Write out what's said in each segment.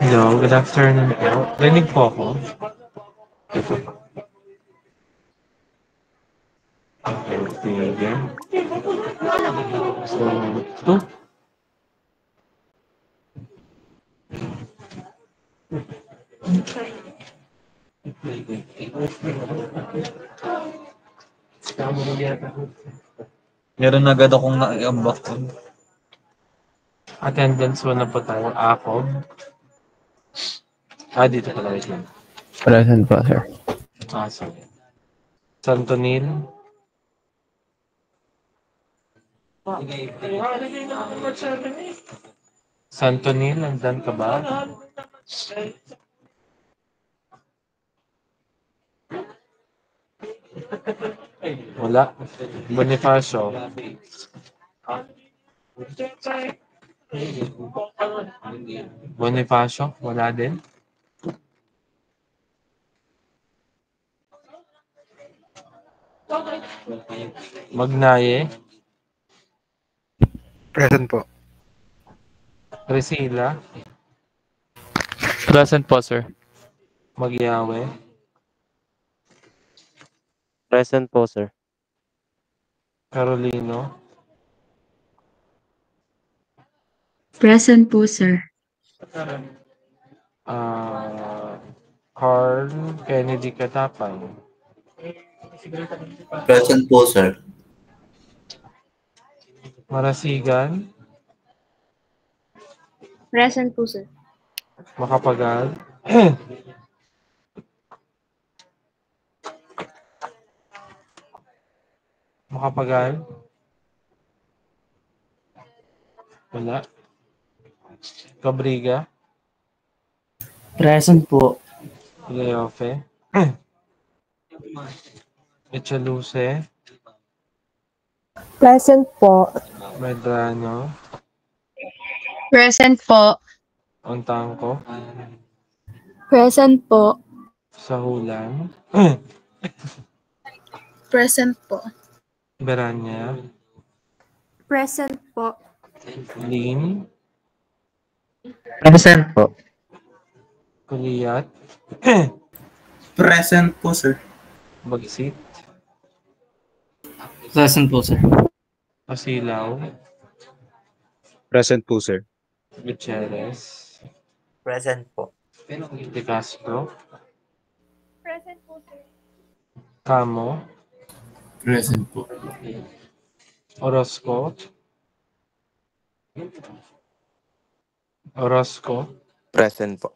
Hello, good afternoon po. Rinig po ako. Okay, sige. So, ito. Meron agad akong naiambak. Attendance mo na po tayo. Ako. Dito pala. Wait lang. Present po, sir. Sorry. Santo Nil. Santo Nil, nandan ka ba? Wala. Bonifacio. Bonifacio, wala din. Magnaye. Present po. Priscilla. Present po, sir. Magyawe. Present po, sir. Carolino. Present po, sir. Carl Kennedy Katapang. Present po, sir. Marasigan. Present po, sir. Makapagal. Makapagal. Wala. Cabriga. Present po. Leofe. Echaluce. Present po. Medrano. Present po. Ontangko. Present po. Sahulan. Present po. Beranya. Present po. Lin. Present po. Kuliyat. Present po, sir. Bagsit. Present po, sir. Pasilaw. Present po, sir. Gutierrez. Present po. De Castro. Present po, sir. Camo. Present po. Orozco. Orozco. Present po.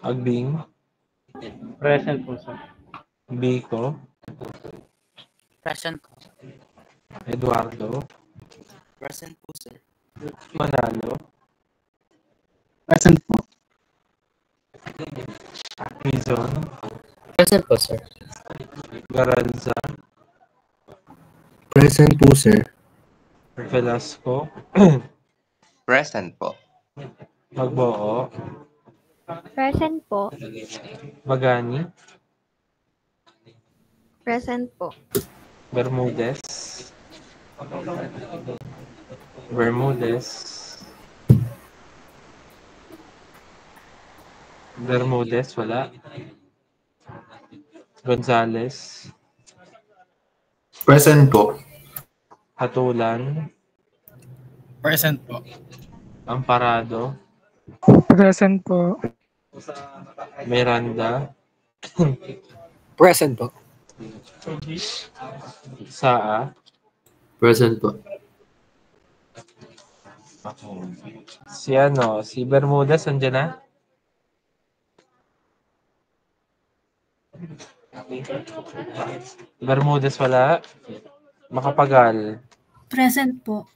Agbing. Present po, sir. Bico. Present po. Eduardo. Present po, sir. Manalo. Present po. Quezon. Present po, sir. Garanza. Present po, sir. Velasco. Present po. Magboo. Present po. Magani. Present po. Bermudez. Bermudez. Bermudez, wala. Gonzales. Present po. Hatulan. Present po. Amparado. Present po. Miranda. Present po. Saa. Present po. Si Bermudez, andyan na? Bermudez, wala. Makapagal. Present po.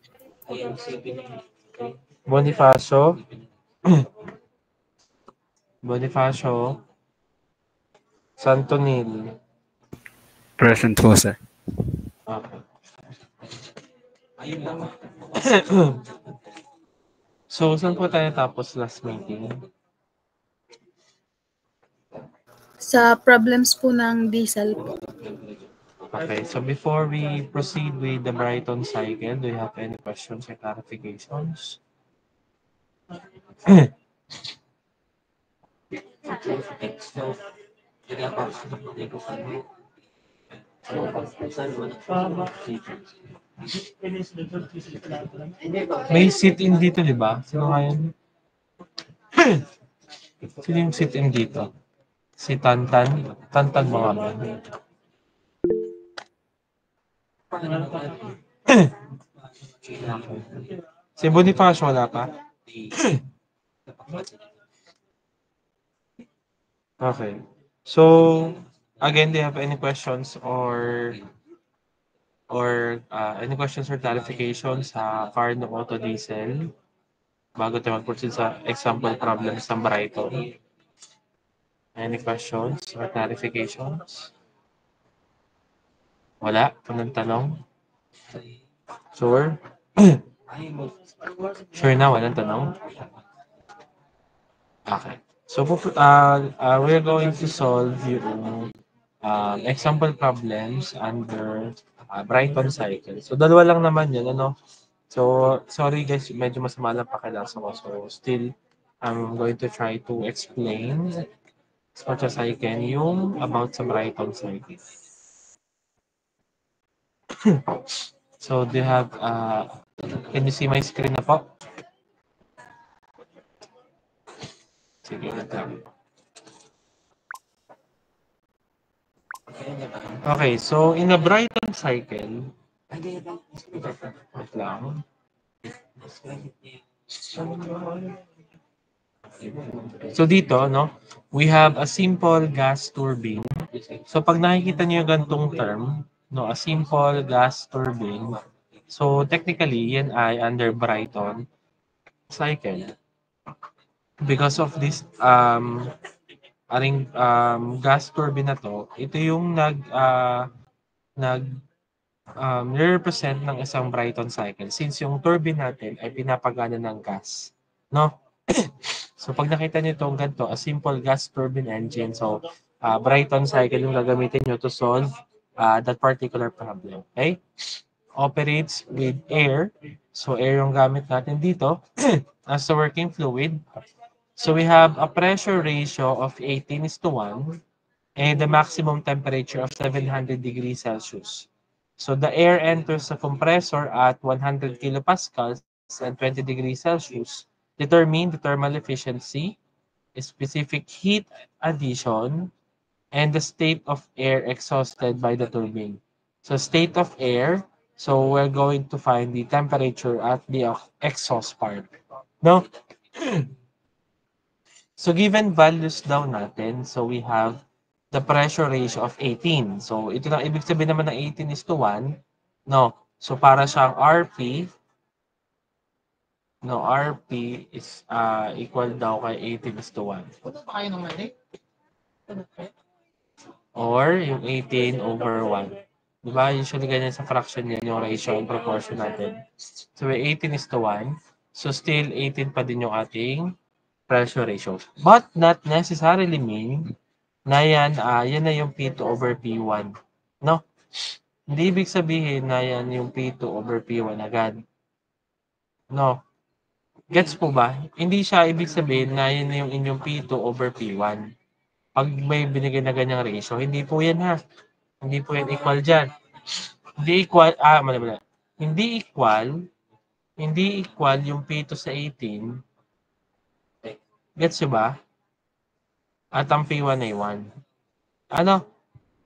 Bonifacio. Bonifacio. Santo Nil. Present po, sir. Okay. So, saan po tayo tapos last meeting? Sa problems po ng diesel po. Okay, so before we proceed with the Brighton cycle, do you have any questions or clarifications? May sit-in dito, di ba? Sino nga yun? Sino yung sit-in dito? Si Tantan? Tantan mga ba? Si Bonifacio wala pa? Okay. So, again, do you have any questions or any questions or clarifications sa Carno Auto Diesel bago tayo mag-proceed sa example problems ng Brighton? Any questions or clarifications? Wala? Punong tanong? Sure? Sure na, walang tanong? Okay. So, we're going to solve yung example problems under Brighton cycle. So, dalawa lang naman yun, ano? So, sorry guys, medyo masama lang pakilasa ko. So, still, I'm going to try to explain as much as I can yung about sa Brighton cycle. So, do you have, can you see my screen na po? Sige, okay, so in a Brighton cycle, wait lang. So dito, no, we have a simple gas turbine. So pag nakikita niyo yung ganitong term, no, a simple gas turbine, so technically, yan ay under Brighton cycle. Because of this gas turbine na to, ito yung represent ng isang Brighton cycle since yung turbine natin ay pinapagana ng gas, no? So pag nakita niyo itong ganito, a simple gas turbine engine, so Brighton cycle yung gagamitin niyo to solve that particular problem, okay? Operates with air, so air yung gamit natin dito as the working fluid. So we have a pressure ratio of 18:1 and the maximum temperature of 700 degrees Celsius. So the air enters the compressor at 100 kilopascals and 20 degrees Celsius. Determine the thermal efficiency, specific heat addition, and the state of air exhausted by the turbine. So state of air, so we're going to find the temperature at the exhaust part. No? So given values daw natin, so we have the pressure ratio of 18. So ito na ibig sabihin naman ng 18:1, no. So para siyang RP, no, RP is equal daw kay 18:1. Or yung 18/1. Di ba? Usually ganyan sa fraction yan, yung ratio and proportion natin. So may 18:1. So still 18 pa din yung ating pressure ratio. But not necessarily mean na yan na yung P2/P1. No? Hindi ibig sabihin na yan yung P2/P1 agad. No? Gets po ba? Hindi siya ibig sabihin na yan yung inyong P2/P1. Pag may binigay na ganyang ratio, hindi po yan ha. Hindi po yan equal dyan. Hindi equal, mali. Hindi equal yung P2 sa 18. Gets nyo ba? At ang P1 ay 1. Ano?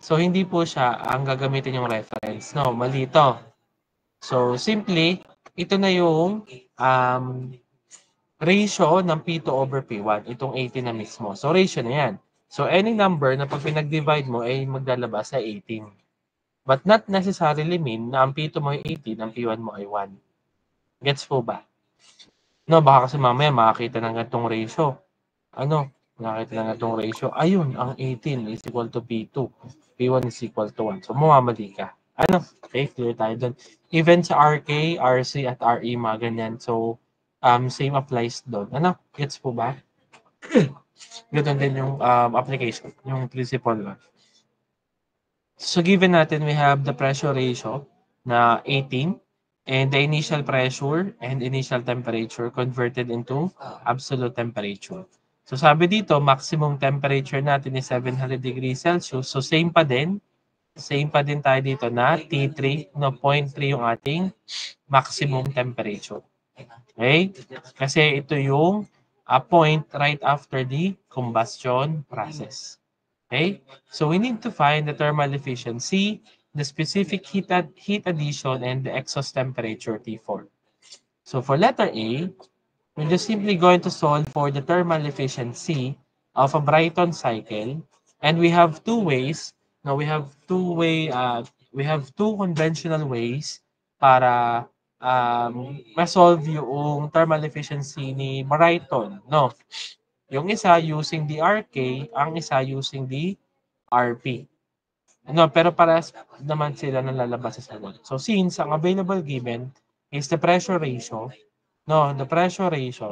So, hindi po siya ang gagamitin yung reference. No, mali ito. So, simply, ito na yung ratio ng P2/P1. Itong 18 na mismo. So, ratio na yan. So, any number na pag pinag-divide mo ay maglalabas sa 18. But not necessarily mean na ang P2 mo ay 18, ang P1 mo ay 1. Gets po ba? No, baka kasi mamaya makakita ng ganitong ratio. Ano? Nakakita ng ganitong ratio. Ayun, ang 18 is equal to P2. P1 is equal to 1. So, mamamali ka. Ano? Okay, clear tayo dun. Even sa RK, RC, at RE, mga ganyan. So, same applies doon. Ano? Gets po ba? Ganun din yung application, yung principle. So, given natin, we have the pressure ratio na 18 and the initial pressure and initial temperature converted into absolute temperature. So sabi dito, maximum temperature natin is 700 degrees Celsius. So same pa din tayo dito na T3, no, 0.3 yung ating maximum temperature. Okay? Kasi ito yung point right after the combustion process. Okay? So we need to find the thermal efficiency, the specific heat addition, and the exhaust temperature T4. So for letter A, we're just simply going to solve for the thermal efficiency of a Brighton cycle, and we have two ways. Now we have two conventional ways para ma-solve yung thermal efficiency ni Brighton, no? Yung isa using the RK, ang isa using the RP. No, pero para naman sila nalalabas sa sagot. So since ang available given is the pressure ratio,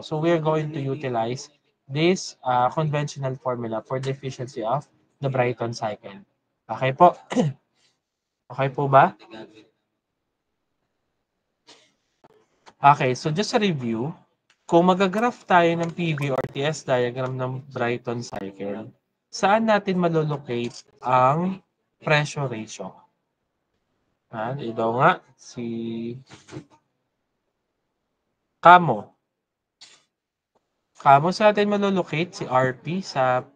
so we're going to utilize this conventional formula for the efficiency of the Brighton cycle. Okay po? Okay po ba? Okay, so just a review. Kung magagraph tayo ng PV or TS diagram ng Brighton cycle, saan natin malolocate ang pressure ratio? Ito nga, si Kamo. Kamo sa atin malolocate si RP sa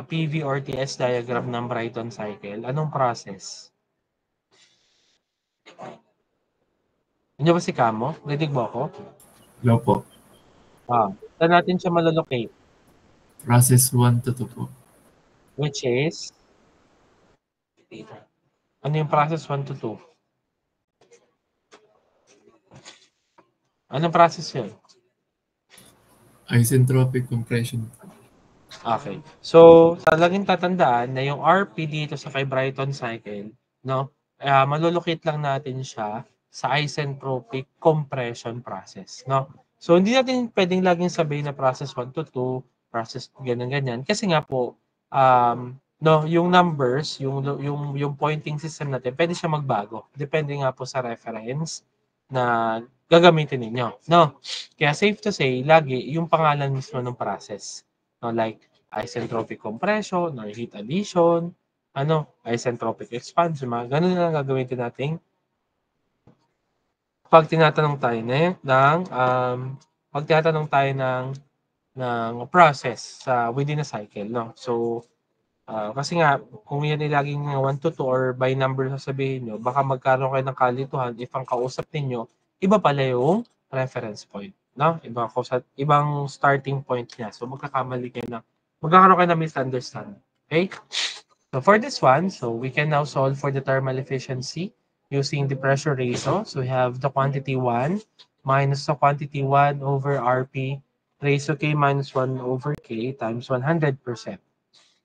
PV or TS diagram ng Brighton cycle. Anong process? Ano ba si Kamo? Rinig mo ako? Hello po. Saan natin siya malolocate? Process 1 to 2 po. Which is? Ano yung process 1 to 2? Anong process yun? Isentropic compression. Okay. So, talagang tatandaan na yung RP dito sa kay Brighton cycle, no? Malolocate lang natin siya sa isentropic compression process, no? So, hindi natin pwedeng laging sabihin na process 1 to 2, process ganyan-ganyan. Kasi nga po, no, yung numbers, yung pointing system natin, pwede siya magbago. Depende nga po sa reference na gagamitin ninyo, no? Kaya safe to say, lagi yung pangalan mismo ng process. No, like isentropic compression or heat addition, isentropic expansion, mga ganun na lang gagamitin natin pag tinatanong tayo ng process sa within a cycle, no? So kasi nga kung yan ay laging 1 to 2 or by number sasabihin nyo, baka magkaroon kayo ng kalituhan if ang kausap ninyo iba pala yung reference point, no? Ibang starting point niya. So magkakaroon kayo ng misunderstanding. Okay? So for this one, so we can now solve for the thermal efficiency using the pressure ratio. So we have the quantity 1 minus the quantity 1 over RP raised to K minus 1 over K times 100%.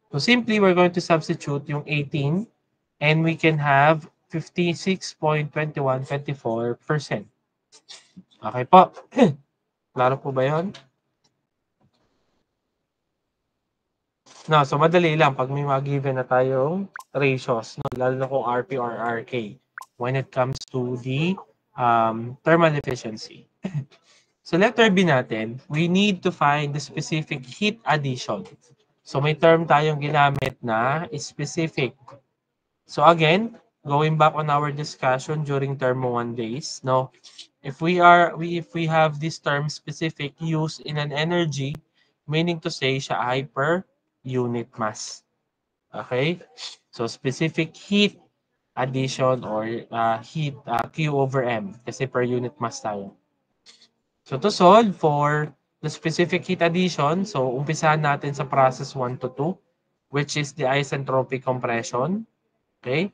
So simply, we're going to substitute yung 18 and we can have 56.2124%. Okay po. Klaro po ba yun? No, so madali lang pag may mga given na tayong ratios, no? Lalo na kung RP or RK when it comes to the thermal efficiency. So letter B natin, we need to find the specific heat addition. So may term tayong ginamit na specific. So again, going back on our discussion during term 1 days, no? If we have this term specific used in an energy, meaning to say siya ay per unit mass. Okay? So specific heat addition or heat Q over M kasi per unit mass tayo. So to solve for the specific heat addition, so umpisahan natin sa process 1 to 2, which is the isentropic compression. Okay?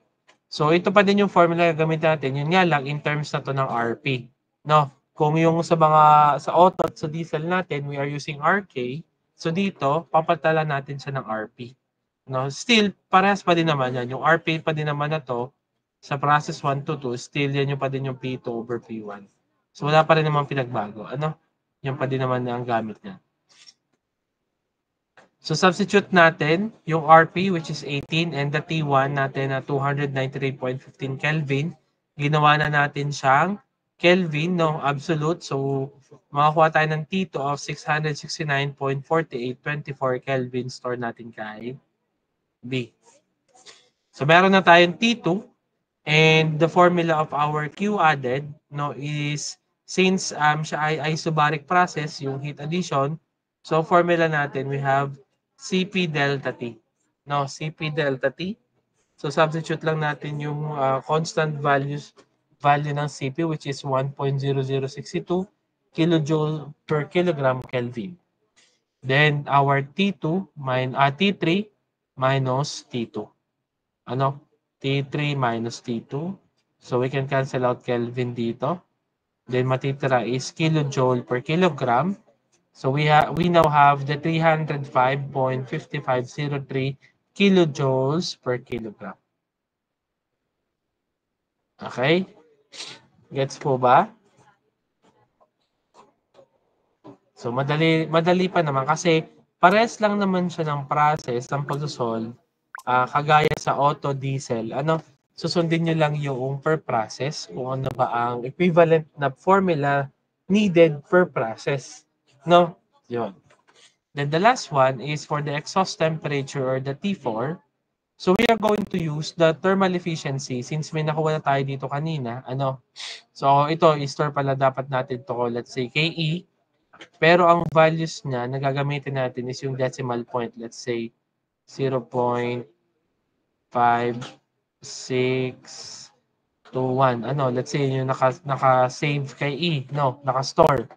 So ito pa din yung formula na gamitin natin. Yun nga lang in terms na to ng RP. No? Kung yung sa auto at sa diesel natin, we are using RK. So dito, papatala natin siya ng RP. No? Still, parehas pa din naman yan. Yung RP pa din naman na to, sa process 1 to 2, still yan yung pa din yung P2 over P1. So wala pa rin naman pinagbago. Yan pa din naman na ang gamit niya. So substitute natin yung RP which is 18 and the T1 natin na 293.15 Kelvin. Ginawa na natin siyang Kelvin, no, absolute. So, makakuha tayo ng T2 of 669.4824 Kelvin. Store natin kay B. So, meron na tayong T2 and the formula of our Q added, no, is since siya ay isobaric process, yung heat addition, so formula natin, we have Cp delta T. No, Cp delta T. So, substitute lang natin yung constant value ng Cp, which is 1.0062 kilojoule per kilogram Kelvin. Then, our T3 minus T2. Ano? T3 minus T2. So, we can cancel out Kelvin dito. Then, matitira is kilojoule per kilogram. So, we now have the 305.5503 kilojoules per kilogram. Okay? Gets po ba? So, madali pa naman kasi pares lang naman siya ng process ng pag-solve. Kagaya sa auto diesel, susundin nyo lang yung per process kung ano ba ang equivalent na formula needed per process. No? Yun. Then the last one is for the exhaust temperature or the T4. So we are going to use the thermal efficiency since may nakuha na tayo dito kanina. So ito, i-store pala dapat natin to, let's say KE. Pero ang values niya na gagamitin natin is yung decimal point. Let's say 0.5621. Let's say yung naka-save kay E. No, naka-store.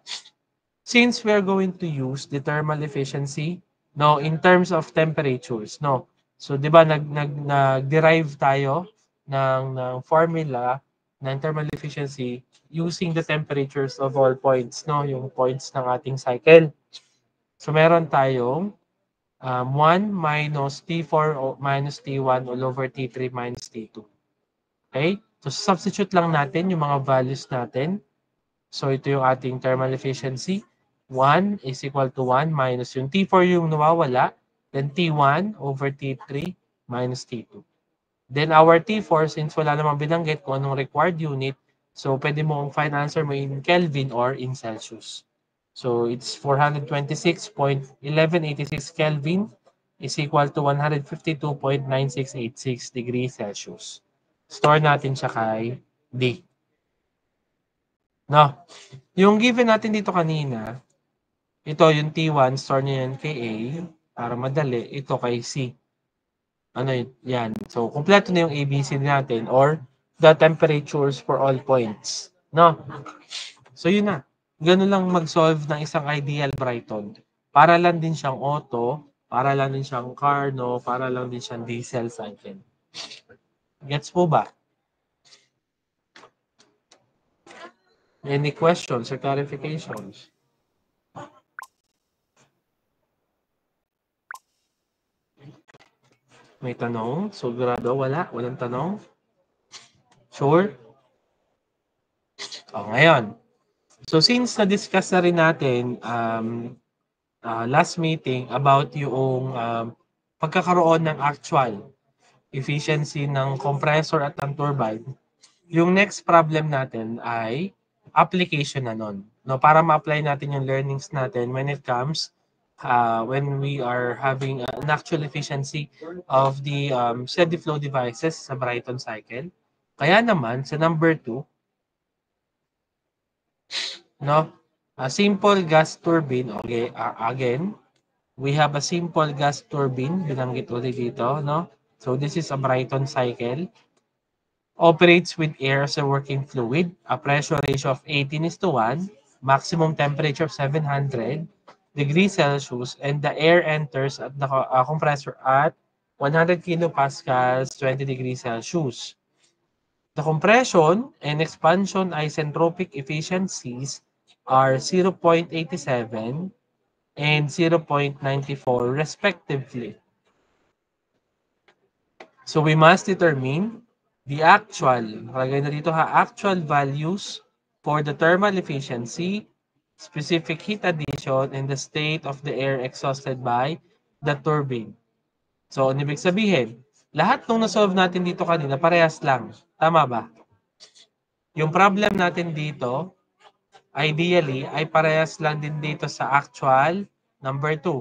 Since we are going to use the thermal efficiency, no, in terms of temperatures, no. So, di ba, nag-derive tayo ng formula ng thermal efficiency using the temperatures of all points, no? Yung points ng ating cycle. So, meron tayong 1 minus T4 minus T1 all over T3 minus T2. Okay? So, substitute lang natin yung mga values natin. So, ito yung ating thermal efficiency. 1 is equal to 1 minus yung T4 yung nawawala. Then T1 over T3 minus T2. Then our T4, since wala namang binanggit kung anong required unit, so pwede mo ang final answer mo in Kelvin or in Celsius. So it's 426.1186 Kelvin is equal to 152.9686 degrees Celsius. Store natin siya kay D. No. Yung given natin dito kanina, ito yung T1, store niya yan kay A. Para madali, ito kay C. Yan. So, kompleto na yung ABC natin or the temperatures for all points. No? So, yun na. Ganun lang mag-solve ng isang ideal Brighton. Para lang din siyang auto, para lang din siyang car, no? Para lang din siyang diesel cycle. Gets po ba? Any questions or clarifications? May tanong? Sigurado? Wala? Walang tanong? Sure? Ngayon. So, since na-discuss na rin natin last meeting about yung pagkakaroon ng actual efficiency ng compressor at ng turbine, yung next problem natin ay application na nun. No, para ma-apply natin yung learnings natin when it comes when we are having an actual efficiency of the steady flow devices sa Brighton cycle. Kaya naman, sa number 2, no, a simple gas turbine, okay, again, we have a simple gas turbine, binanggit ulit dito, no? So this is a Brighton cycle. Operates with air as a working fluid, a pressure ratio of 18:1, maximum temperature of 700 degrees Celsius, and the air enters at the compressor at 100 kilopascals, 20 degrees Celsius. The compression and expansion isentropic efficiencies are 0.87 and 0.94 respectively. So we must determine the actual, nakalagay na dito actual values for the thermal efficiency, specific heat addition, and the state of the air exhausted by the turbine. So, ano ibig sabihin? Lahat nung na-solve natin dito kanina, parehas lang. Tama ba? Yung problem natin dito, ideally, ay parehas lang din dito sa actual number 2.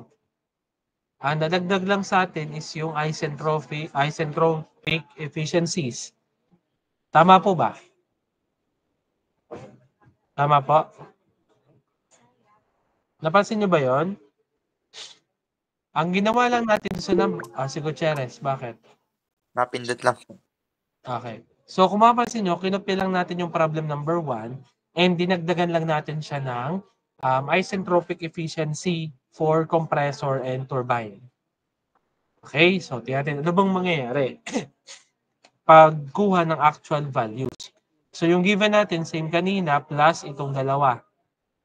Ang nadagdag lang sa atin is yung isentropic efficiencies. Tama po ba? Tama po? Napansin nyo ba yon? Ang ginawa lang natin sa si Gutierrez, bakit? Napindot lang po. Okay. So kung mapansin nyo, kinopya lang natin yung problem number 1 and dinagdagan lang natin siya ng isentropic efficiency for compressor and turbine. Okay, so tingnan natin, ano bang mangyayari pagkuha ng actual values. So yung given natin, same kanina, plus itong dalawa.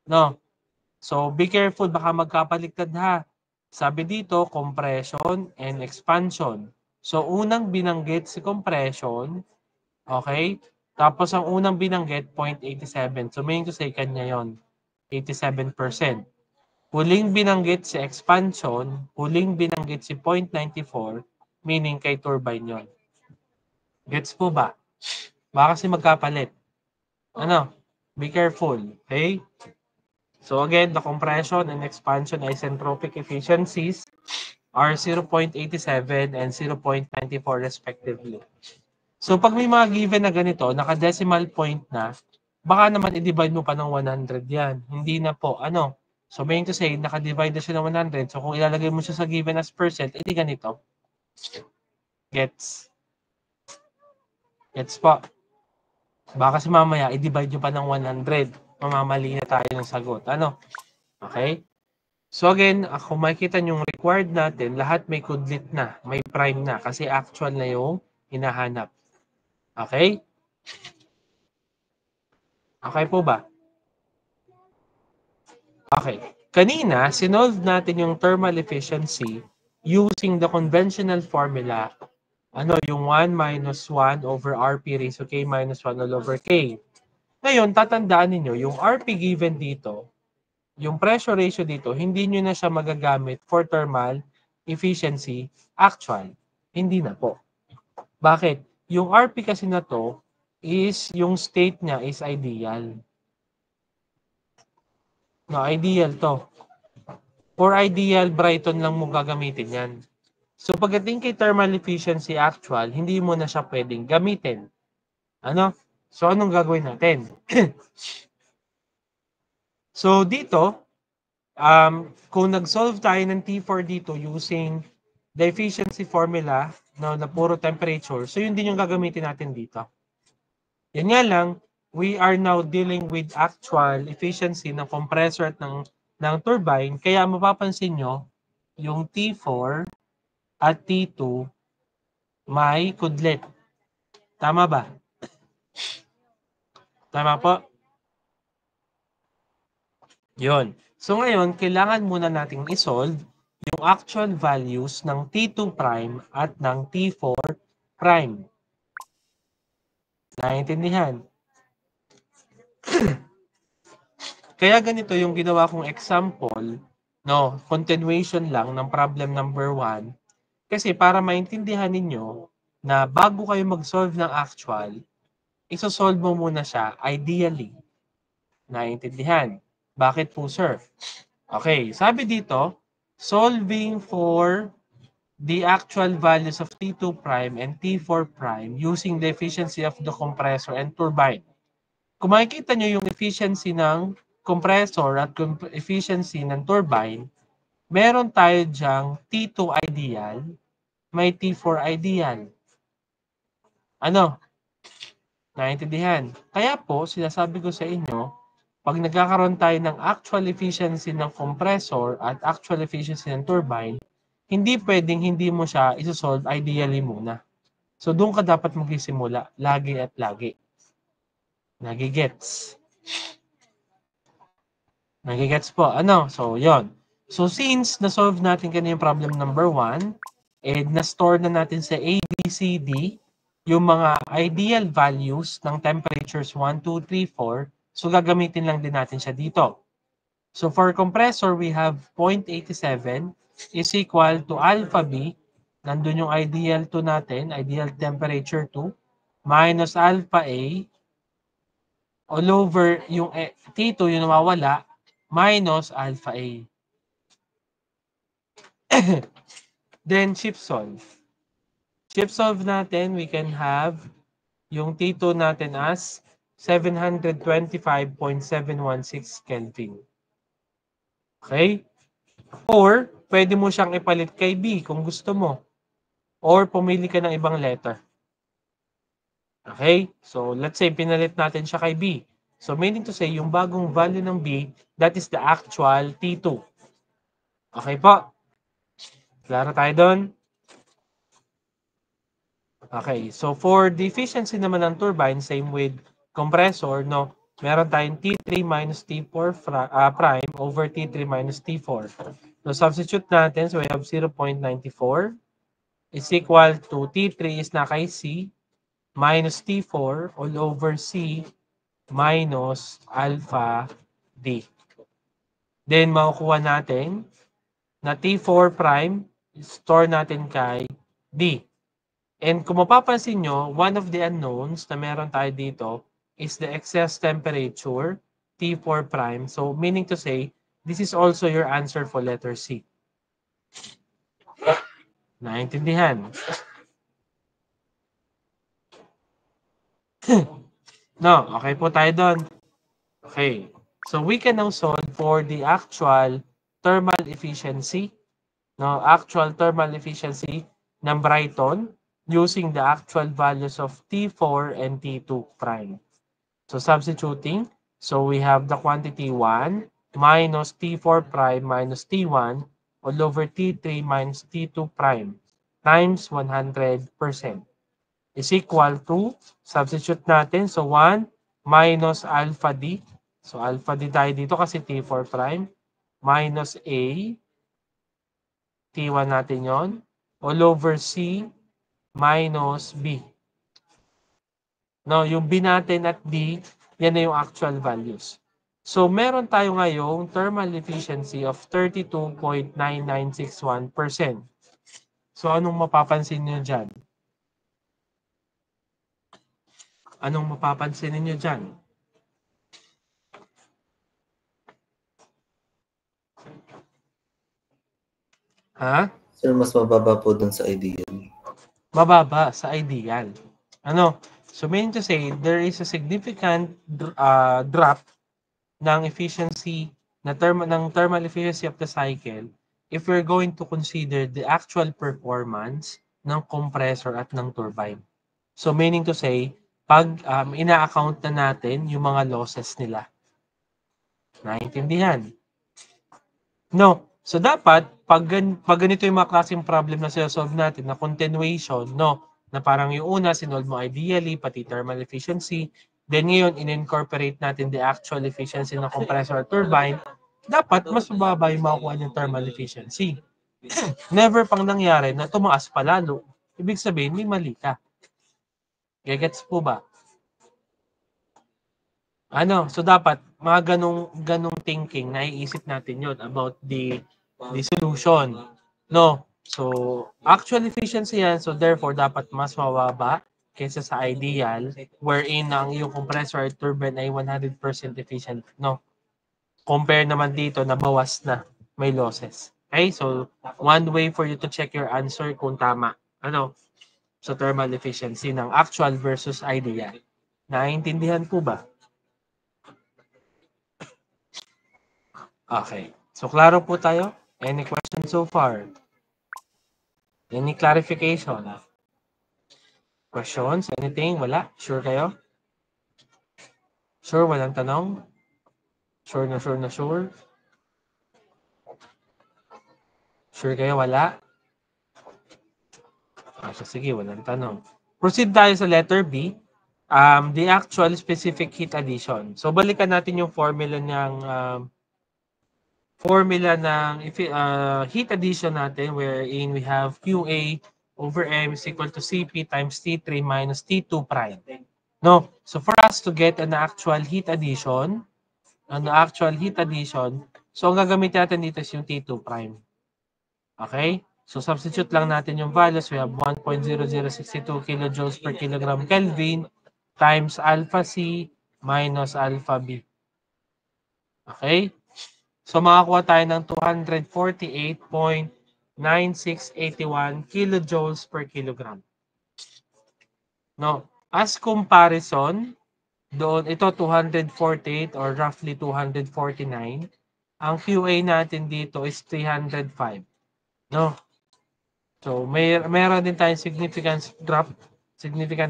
No? So be careful, baka magkapaliktad ha. Sabi dito, compression and expansion. So unang binanggit si compression, okay? Tapos ang unang binanggit, 0.87. So meaning to say, kanya yon 87%. Huling binanggit si expansion, huling binanggit si 0.94, meaning kay turbine yon. Gets po ba? Baka kasi magkapalit. Ano? Be careful. Okay? So again, the compression and expansion isentropic efficiencies are 0.87 and 0.94 respectively. So pag may mga given na ganito, naka-decimal point na, baka naman i-divide mo pa ng 100 yan. Hindi na po. Ano? So meaning to say, naka-divide na siya ng 100. So kung ilalagay mo siya sa given as percent, edi ganito. Gets? Gets po. Baka kasi mamaya, i-divide nyo pa ng 100. Mamamali na tayo ng sagot. Ano? Okay? So again, kung makikita nyo yung required natin, lahat may kudlit na, may prime na, kasi actual na yung hinahanap. Okay? Okay po ba? Okay. Kanina, sinolve natin yung thermal efficiency using the conventional formula. Ano, yung 1 minus 1 over RP raised to K minus 1 all over K. Ngayon, tatandaan ninyo, yung RP given dito, yung pressure ratio dito, hindi nyo na siya magagamit for thermal efficiency actual. Hindi na po. Bakit? Yung RP kasi na to, is yung state niya is ideal. No, ideal to. For ideal, Brighton lang mo gagamitin yan. So pagdating kay thermal efficiency actual, hindi mo na siya pwedeng gamitin. Ano? So anong gagawin natin? So dito, kung nag-solve tayo ng T4 dito using the efficiency formula na puro temperature, so yun din yung gagamitin natin dito. Yan nga lang, we are now dealing with actual efficiency ng compressor at ng turbine, kaya mapapansin nyo, yung T4 at T2 may kudlit. Tama ba? Tama po? Yun. So ngayon, kailangan muna nating isolve yung actual values ng T2 prime at ng T4 prime. Naiintindihan? Kaya ganito yung ginawa kong example, no, continuation lang ng problem number 1. Kasi para maintindihan ninyo na bago kayo mag-solve ng actual, isosolve mo muna siya ideally. Naiintindihan? Bakit po, sir? Okay, sabi dito, solving for the actual values of T2 prime and T4 prime using the efficiency of the compressor and turbine. Kung makikita nyo yung efficiency ng compressor at efficiency ng turbine, meron tayo dyang T2 ideal, may T4 ideal. Ano? Naintindihan? Kaya po, sinasabi ko sa inyo, pag nagkakaroon tayo ng actual efficiency ng compressor at actual efficiency ng turbine, hindi pwedeng hindi mo siya isosolve ideally muna. So doon ka dapat magsisimula, lagi at lagi. Nagigets? Nagigets po. Ano? So, yon. So since na-solve natin kanina yung problem number 1, and na-store na natin sa A, B, C, D, yung mga ideal values ng temperatures 1, 2, 3, 4, so gagamitin lang din natin siya dito. So for compressor, we have 0.87 is equal to alpha B, nandun yung ideal 2 natin, ideal temperature 2, minus alpha A, all over yung T2, yung nawawala, minus alpha A. Then, shift solve. Shift solve natin, we can have yung T2 natin as 725.716 Kelvin. Okay? Or, pwede mo siyang ipalit kay B kung gusto mo. Or, pumili ka ng ibang letter. Okay? So, let's say, pinalit natin siya kay B. So, meaning to say, yung bagong value ng B, that is the actual T2. Okay po? Klaro tayo doon? Okay. So, for the efficiency naman ng turbine, same with compressor, no? Meron tayong T3 minus T4 prime over T3 minus T4. So, substitute natin. So, we have 0.94 is equal to T3 is na kay C minus T4 all over C minus alpha D. Then, makukuha natin na T4 prime, store natin kay D. And kung mapapansin nyo, one of the unknowns na meron tayo dito is the excess temperature, T4 prime. So, meaning to say, this is also your answer for letter C. Naintindihan? No, okay po tayo doon. Okay. So, we can now solve for the actual thermal efficiency. No, actual thermal efficiency ng Brighton using the actual values of T4 and T2 prime. So, substituting. So, we have the quantity 1 minus T4 prime minus T1 all over T3 minus T2 prime times 100% is equal to, substitute natin. So, 1 minus alpha D. So, alpha D tayo dito kasi T4 prime minus A. T1 natin yon all over C minus B. No, yung B natin at D, yan na yung actual values. So, meron tayo ngayong thermal efficiency of 32.9961%. So, anong mapapansin niyo dyan? Anong mapapansin niyo dyan? Ha? Sir, mas mababa po dun sa ideal. Mababa sa ideal. Ano? So, meaning to say, there is a significant drop ng efficiency, ng thermal efficiency of the cycle if we're going to consider the actual performance ng compressor at ng turbine. So, meaning to say, pag ina-account na natin yung mga losses nila. Naintindihan? No. So, dapat, pag ganito yung mga klaseng problem na sinasolve natin, na continuation, no, na parang yung una, sinolve mo ideally, pati thermal efficiency, then ngayon, in-incorporate natin the actual efficiency ng compressor or turbine, dapat mas mababa yung makukuha ng thermal efficiency. Never pang nangyari na tumaas pa lalo. Ibig sabihin, may mali ka. Gets po ba? Ano? So, dapat, mga ganong thinking, naiisip natin yun about the solution. No? So, actual efficiency yan. So, therefore, dapat mas mababa kaysa sa ideal wherein ang iyong compressor or turbine ay 100% efficient. No? Compare naman dito na bawas na. May losses. Okay? So, one way for you to check your answer kung tama. Ano? So, thermal efficiency ng actual versus ideal. Naiintindihan po ba? Okay. So, klaro po tayo? Any questions so far? Any clarification? Questions? Anything? Wala? Sure kayo? Sure? Walang tanong? Sure na sure na sure? Sure kayo? Wala? So, sige, walang tanong. Proceed tayo sa letter B. The actual specific heat addition. So, balikan natin yung formula ng heat addition natin wherein we have QA over M is equal to CP times T3 minus T2 prime. No? So, for us to get an actual heat addition, so, ang gagamitin natin dito is yung T2 prime. Okay? So, substitute lang natin yung values. We have 1.0062 kilojoules per kilogram Kelvin times alpha C minus alpha B. Okay? So makakuha tayo ng 248.9681 kilojoules per kilogram. No, as comparison, doon ito 248 or roughly 249. Ang QA natin dito is 305. No. So meron din tayong significant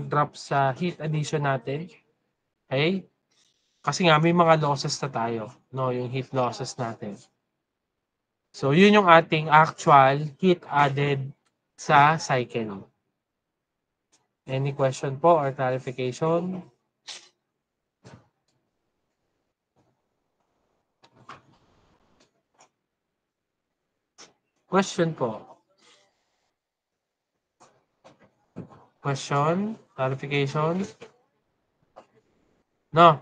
drop sa heat addition natin. Okay? Kasi nga may mga losses na tayo, no, yung heat losses natin. So yun yung ating actual heat added sa cycle. Any question po or clarification? Question po. Question? Clarification? No.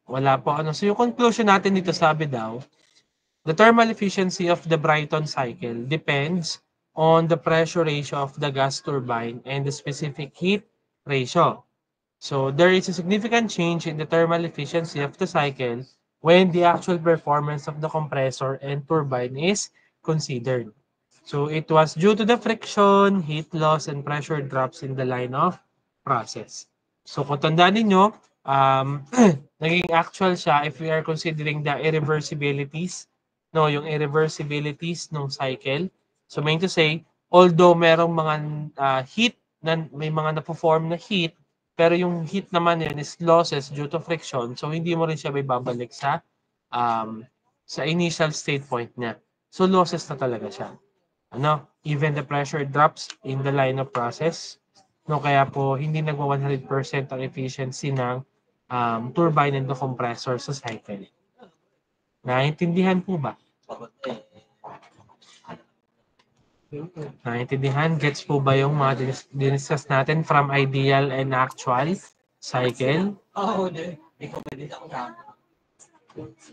Wala po. Ano? So yung conclusion natin dito, sabi daw, the thermal efficiency of the Brighton cycle depends on the pressure ratio of the gas turbine and the specific heat ratio. So there is a significant change in the thermal efficiency of the cycle when the actual performance of the compressor and turbine is considered. So it was due to the friction, heat loss, and pressure drops in the line of process. So kung tandaan ninyo, naging actual siya if we are considering the irreversibilities, no, yung irreversibilities ng cycle. So meaning to say, although merong mga heat, may mga na-perform na heat, pero yung heat naman yun is losses due to friction, so hindi mo rin siya may babalik sa initial state point niya. So losses na talaga siya. Ano, even the pressure drops in the line of process, no, kaya po hindi nagwa 100% ang efficiency ng turbine and the compressor sa cycle. Naintindihan po ba? Naintindihan? Gets po ba yung mga diniscuss natin from ideal and actual cycle?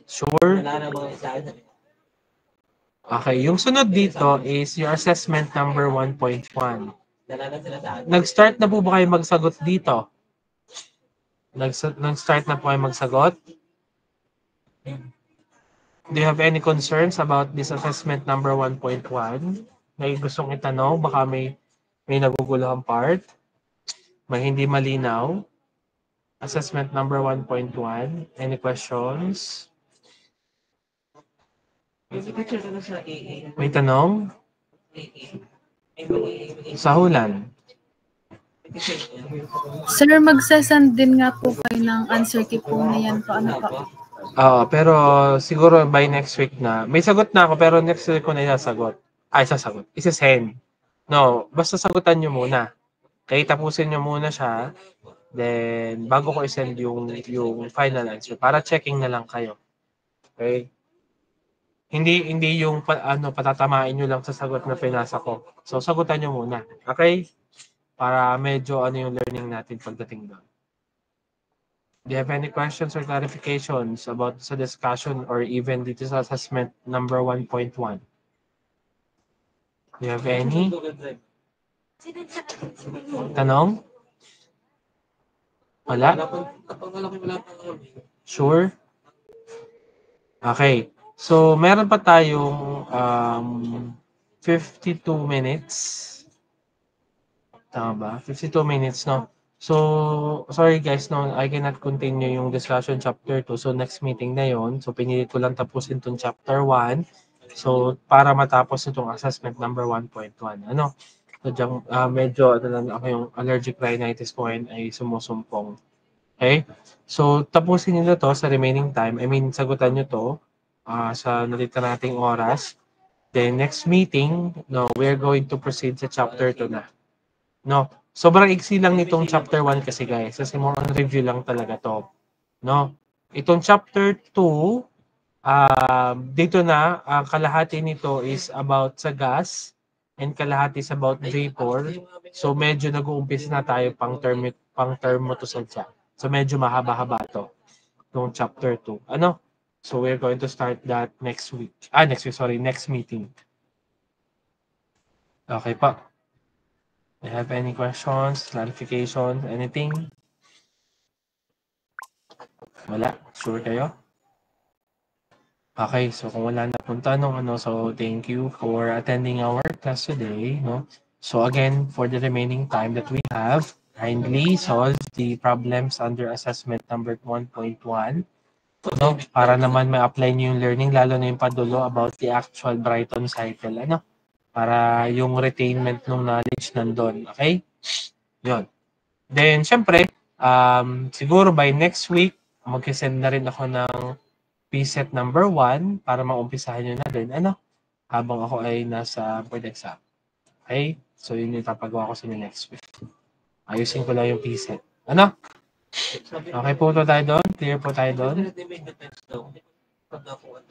Sure? Okay, yung sunod dito is your assessment number 1.1. Nag-start na po ba kayo magsagot dito? Nag-start na po kayo magsagot? Do you have any concerns about this assessment number 1.1? May gustong itanong? Baka may naguguluhang part? May hindi malinaw? Assessment number 1.1. Any questions? May tanong? Sahulan. Sir, magsasend din nga po kayo ng answer key po na yan po. Ano po? Pero siguro by next week na. May sagot na ako pero next week ko na isasagot. Isasagot. Isasend. No, basta sagutan nyo muna. Kaya tapusin nyo muna siya. Then, bago ko isend yung final answer. Para checking na lang kayo. Okay? Hindi yung patatamain nyo lang sa sagot na pinasa ko. So, sagutan nyo muna. Okay? Para medyo yung learning natin pagdating doon. Do you have any questions or clarifications about sa discussion or even dito sa assessment number 1.1? Do you have any? Tanong? Wala? Sure? Okay. So, meron pa tayong 52 minutes. Tama ba? 52 minutes, no? So, sorry guys, no, I cannot continue yung discussion chapter 2. So, next meeting na yon. So, pinilit ko lang tapusin itong chapter 1. So, para matapos itong assessment number 1.1. Ano? So, dyan, medyo ako yung allergic rhinitis ko ngayon ay sumusumpong. Okay? So, tapusin nyo to sa remaining time. I mean, sagutan nyo to sa natitira nating oras. Then, next meeting, no, we're going to proceed sa chapter 2 na. No? Sobrang iksi lang nitong chapter 1 kasi guys. Kasi more on review lang talaga to. No? Itong chapter 2, dito na, kalahati nito is about sa gas and kalahati is about vapor. So medyo nag-uumpis na tayo pang termo to sadya. So medyo mahaba-haba to. Itong chapter 2. Ano? So we're going to start that next week. Next meeting. Okay pa. Do you have any questions, clarifications, anything? Wala? Sure kayo? Okay, so kung wala na pong tanong, so thank you for attending our class today, no? So again, for the remaining time that we have, kindly solve the problems under assessment number 1.1, no? Para naman ma-apply niyo yung learning, lalo na yung padulo about the actual Brighton cycle, ano? Para yung retainment ng knowledge nandun, okay? Yun. Then, syempre, siguro by next week, mag-send na rin ako ng preset number 1 para maumpisahan nyo na din, habang ako ay nasa board exam. Okay? So, yun yung papagawa ko sa inyo next week. Ayusin ko lang yung preset. Okay po tayo doon? Clear po tayo doon?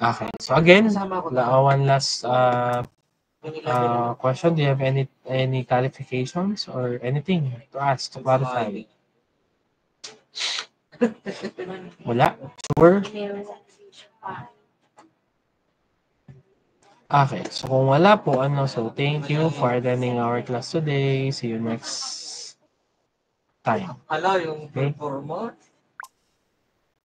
Okay. So, again, one last question. Do you have any clarifications or anything to ask, to clarify? Wala? Sure? Okay, so kung wala po, so thank you for attending our class today. See you next time. Hello, yung Okay. formal.